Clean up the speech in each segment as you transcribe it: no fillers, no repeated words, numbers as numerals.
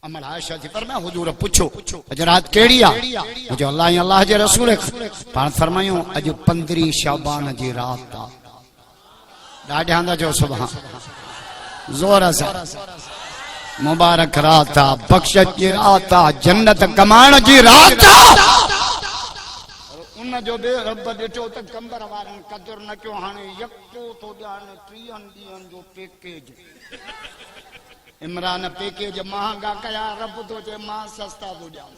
अमल आयशा जी फरमाया हुजूर पूछो अज रात केड़ी आ जो अल्लाह ही अल्लाह जे रसूल पान फरमायो अज 15 शाबान जी रात आ ॾाढा दा जो सुभान जोर से मुबारक रात आ बख्शिश जी रात आ जन्नत कमाण जी रात आ उन जो बे रब ॾिठो त कंबर वारन कदर न क्यों हाने यको तो ॼाण 3 ॾींहंनि जो पैकेज इमरान पैकेज महंगा कया रब तो जे मां सस्ता तो ॼाण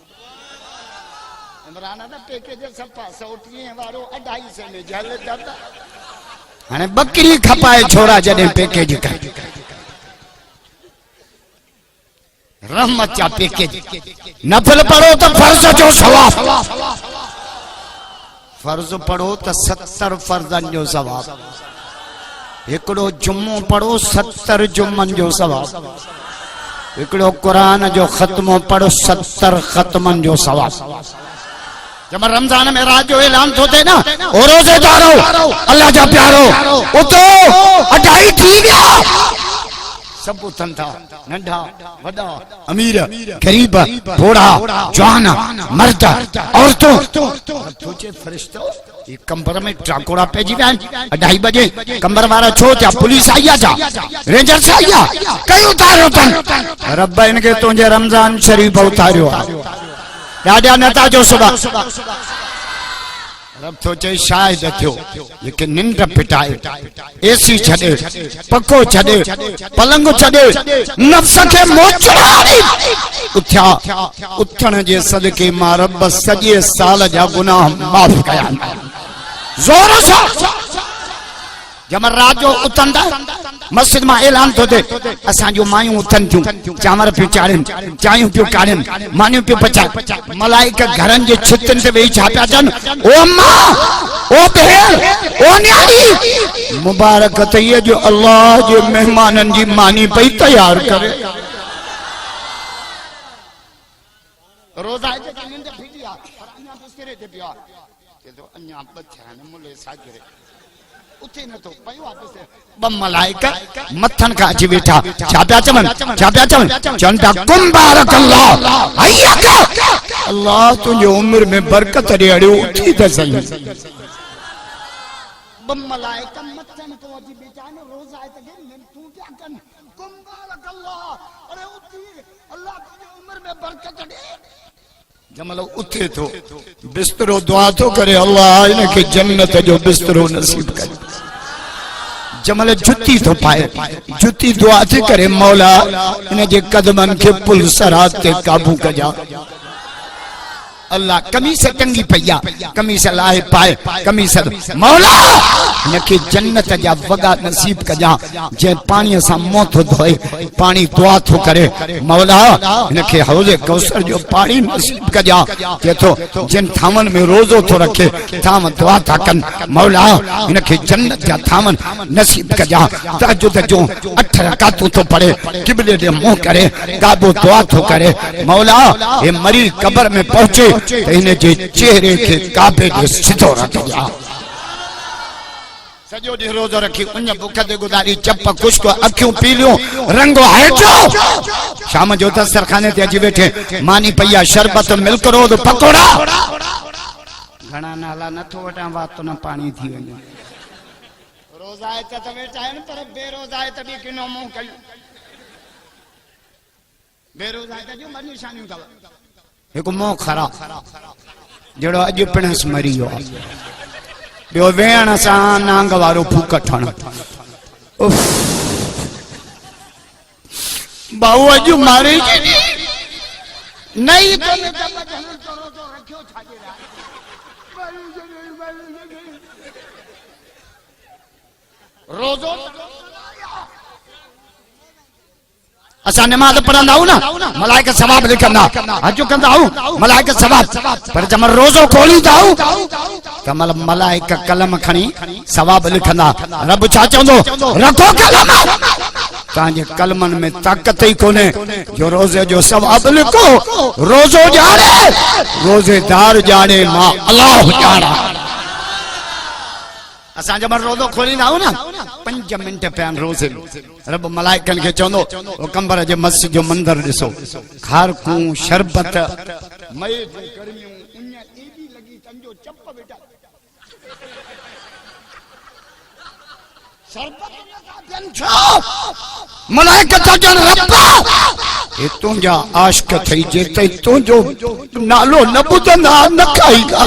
इमरान दा पैकेज सफा 130 वारो 250 में जल जाता हाने बकरी खपाए छोरा जडे पैकेज कर रहमत जा पैकेज नफल पढ़ो तो फर्ज जो सवाब फर्ज पढ़ो तो 70 फर्जन जो सवाब एकड़ो जुम्मो पढ़ो 70 जुम्मन जो सवाब एकड़ो कुरान जो खत्मो पढ़ो 70 खत्मन जो सवाब जब रमजान में रात जो ऐलान होते ना ओ रोजेदारो अल्लाह जा प्यारो उतो अढाई थी गया सब उथन था नंढा वडा अमीर गरीब बूढ़ा जवान मर्द औरतों सोचे फरिश्तो ये कंबर में ट्राकोड़ा पे जी वैन 2:30 बजे कंबर वाला छो जा पुलिस आया जा रेंजर से आया कई उतारो तन रब इनके तुझे रमजान शरीफ उतारियो ॾाढा नता जो सुबह रब सोचे शायद थियो लेकिन निंड पिटाए एसी छड़े पको छड़े पलंग छड़े नफ्स के मोचड़ाई उठा उठण जे सदके मां रब सजे साल जा गुनाह माफ कया जोर से जब रात जो उतंदा मस्जिद में ऐलान तो दे असा जो मायूं उथन थियूं चावर पियो चाड़न चायूं पियो काड़न मानियूं पियो पचा मलाइका घरन जे छितन ते वेही छा पिया चन ओ अम्मा ओ भेण ओ न्याणी मुबारक तईए जो अल्लाह जे मेहमानन जी मानी पई तैयार करे रोजा जे निंद फिटिया पर अन्या बिस्तरे ते पिया के तो अन्या बथान मुले साजरे उठे न तो पयो वापस बम मलाइका मथन का अची बैठा छाप्या चमन चंदा कुंबारक अल्लाह अय्यका अल्लाह तुझे उम्र में बरकत ॾियो उठी त सही बम मलाइका मथन को अची बैठा न रोज आए त तू क्या कर कुंबारक अल्लाह अरे उठी अल्लाह तुझे उम्र में बरकत ॾे जमल उठे तो बिस्तरो दुआ तो करे अल्लाह इनके जन्नत जो बिस्तरो नसीब करे जमल जुती तो पाए जुती दुआ थी करे मौला इन जे कदमन के पुल सरात ते काबू कजा अल्लाह कमीस टंगी पया कमीस लाए पाए कमीस मौला इनके जन्नत जा वगा नसीब कजा जे पानी सा मुंह तो धोए पानी दुआ तो करे मौला इनके हौजे कौसर जो पानी नसीब कजा के तो जिन थामन में रोजो तो रखे थाम दुआ था कन मौला इनके जन्नत जा थामन नसीब कजा तहज्जुद जो 8 रकातों तो पढ़े किबले दे मुंह करे काबू दुआ तो करे मौला ये मरीज कब्र में पहुंचे तो इन्हें जे चेहरे के काबे के सिधो रख जा सजो दी रोजो रखी उन भूख दे गुजारी चप कुछ को अखियों पीलियो रंगो हेठो शाम जो दस्तरखाने ते अजी बैठे मानी पया शरबत मिल्क रोद पकोड़ा घणा नाला न तो वटा बात न पानी थी वने रोजा है त बैठा है पर बेरोजा है त भी किनो मुंह कयो बेरोजा है जो मनी शानियो का एक मोह खरा जड़ो अज पिणस मरी वियो बियो वेण सा नांग वारो फूक ठण बाऊ अज मारे नहीं तो ने जब जन तोरो तो रखियो छाजे रोजो असा नमाज पढ़ंदा हूं ना मलाइका सवाब लिखंदा हज कंदा हूं मलाइका सवाब पर जब रोजो खोलींदा हूं कमल मलाइका कलम खणी सवाब लिखंदा रब छा चवंदो रखो कलम तांजे कलमन में ताकत ही कोने जो रोजे जो सवाब लिखो रोजो जाने रोजेदार जाने मां अल्लाह जाना असां जब रोज़ो खोलींदा आहियूं न 5 मिंट पिया रोज़े रब मलाइकनि खे चवंदो ओ कंबर जे मस्जिद जो मंदर ॾिसो खारकूं शरबत मई जे गर्मियूं उन एडी लगी तंजो चप बेटा शरबत न छो मलाइका चवनि रब ए तुंहिंजा आशिक थई जेते तुंहिंजो नालो न ॿुधंदा न खाईंदा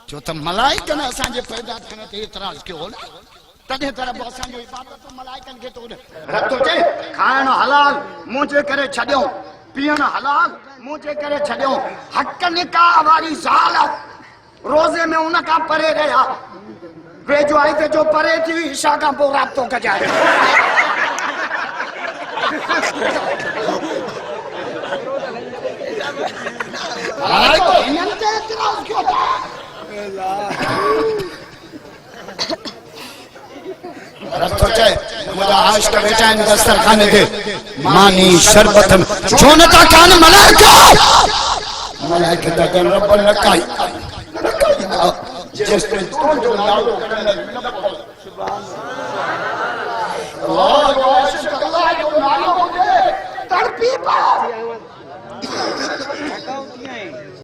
जो त मलाइकनि असांजे पैदा थियण ते एतिराज़ कयो न तॾहिं त रब असांजो इबादत मलाइकनि खे थो रब थो चए खाइण हलाल मूं जे करे छॾियो पीअण हलाल मूं जे करे छॾियो हक़ निकाह वारी ज़ाल रोज़े में उन खां परे रहिया वेझो आई ते जो परे थी ईशा खां पोइ राब्तो कजाए मुझा आशिक बैठा आहिनि दस्तरखाने ते मानी शरबत छो न था खान मलाइका मलाइका त कन रब न काई जेसिताईं तुंहिंजो नालो सुभान